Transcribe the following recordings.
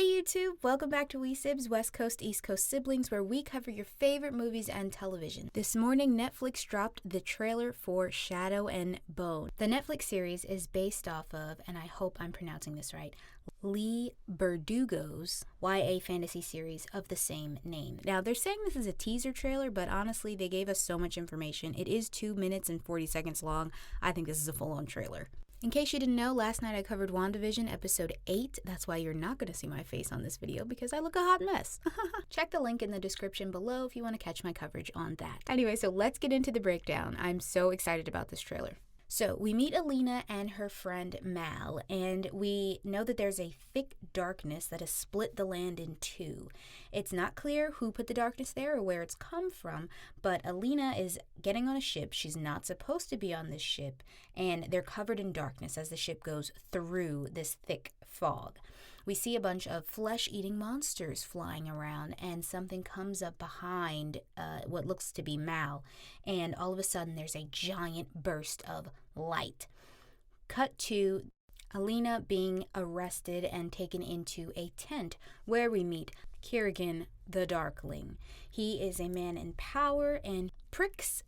Hey YouTube, welcome back to SIBZ, West Coast, East Coast siblings, where we cover your favorite movies and television. This morning, Netflix dropped the trailer for Shadow and Bone. The Netflix series is based off of, and I hope I'm pronouncing this right, Lee Berdugo's YA fantasy series of the same name. Now, they're saying this is a teaser trailer, but honestly, they gave us so much information. It is 2 minutes and 40 seconds long. I think this is a full-on trailer. In case you didn't know, last night I covered WandaVision episode 8. That's why you're not going to see my face on this video, because I look a hot mess. Check the link in the description below if you want to catch my coverage on that. Anyway, so let's get into the breakdown. I'm so excited about this trailer. So we meet Alina and her friend Mal, and we know that there's a thick darkness that has split the land in two. It's not clear who put the darkness there or where it's come from, but Alina is getting on a ship. She's not supposed to be on this ship, and they're covered in darkness as the ship goes through this thick fog. We see a bunch of flesh-eating monsters flying around, and something comes up behind what looks to be Mal, and all of a sudden there's a giant burst of light. Cut to Alina being arrested and taken into a tent where we meet Kirigan the Darkling. He is a man in power and pricks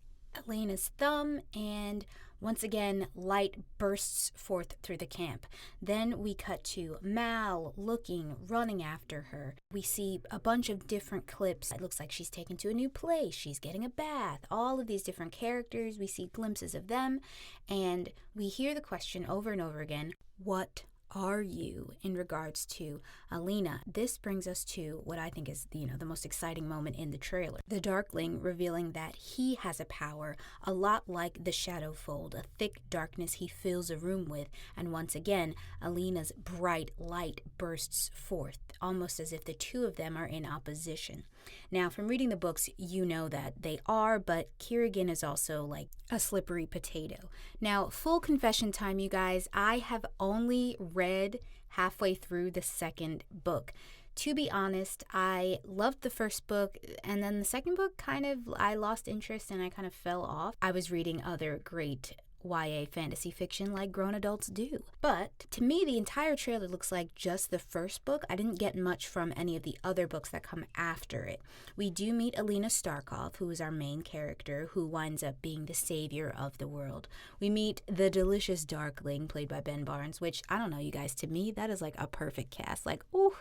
Alina's thumb, and once again, light bursts forth through the camp. Then we cut to Mal looking, running after her. We see a bunch of different clips. It looks like she's taken to a new place. She's getting a bath. All of these different characters, we see glimpses of them, and we hear the question over and over again, what are you, in regards to Alina? This brings us to what I think is, the most exciting moment in the trailer. The Darkling revealing that he has a power a lot like the Shadow Fold, a thick darkness he fills a room with, and once again, Alina's bright light bursts forth, almost as if the two of them are in opposition. Now, from reading the books, you know that they are, but Kirigan is also like a slippery potato. Now, full confession time, you guys, I have only read halfway through the second book. To be honest, I loved the first book, and then the second book I lost interest and I kind of fell off. I was reading other great YA fantasy fiction like grown adults do. But to me, the entire trailer looks like just the first book. I didn't get much from any of the other books that come after it. We do meet Alina Starkov, who is our main character, who winds up being the savior of the world. We meet the delicious Darkling, played by Ben Barnes, which, I don't know, you guys, to me, that is like a perfect cast. Like, ooh,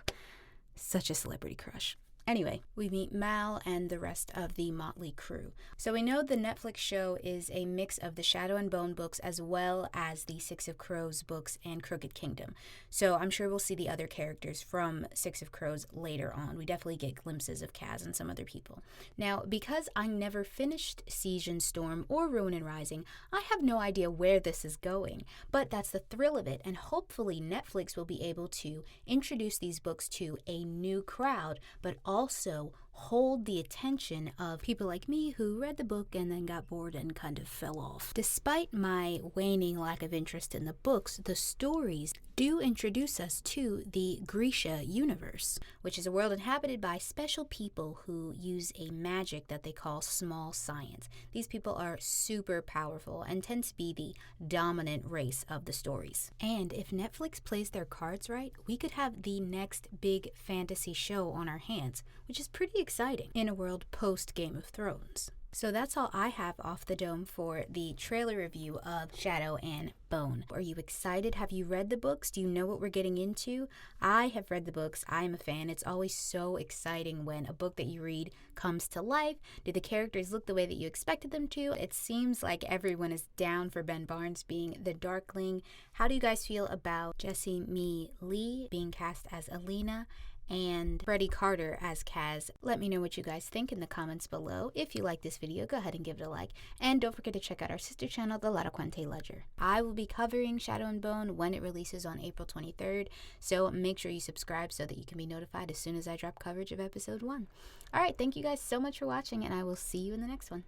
such a celebrity crush. Anyway, we meet Mal and the rest of the motley crew. So we know the Netflix show is a mix of the Shadow and Bone books as well as the Six of Crows books and Crooked Kingdom. So I'm sure we'll see the other characters from Six of Crows later on. We definitely get glimpses of Kaz and some other people. Now, because I never finished Siege and Storm or Ruin and Rising, I have no idea where this is going. But that's the thrill of it, and hopefully Netflix will be able to introduce these books to a new crowd, but also hold the attention of people like me who read the book and then got bored and kind of fell off. Despite my waning lack of interest in the books, the stories do introduce us to the Grisha universe, which is a world inhabited by special people who use a magic that they call small science. These people are super powerful and tend to be the dominant race of the stories. And if Netflix plays their cards right, we could have the next big fantasy show on our hands, which is pretty exciting in a world post Game of Thrones. So that's all I have off the dome for the trailer review of Shadow and Bone. Are you excited? Have you read the books? Do you know what we're getting into? I have read the books. I am a fan. It's always so exciting when a book that you read comes to life. Do the characters look the way that you expected them to? It seems like everyone is down for Ben Barnes being the Darkling. How do you guys feel about Jessie Mee Lee being cast as Alina and Freddie Carter as Kaz? Let me know what you guys think in the comments below. If you like this video, go ahead and give it a like. And don't forget to check out our sister channel, The La Quante Ledger. I will be covering Shadow and Bone when it releases on April 23rd, so make sure you subscribe so that you can be notified as soon as I drop coverage of episode 1. Alright, thank you guys so much for watching, and I will see you in the next one.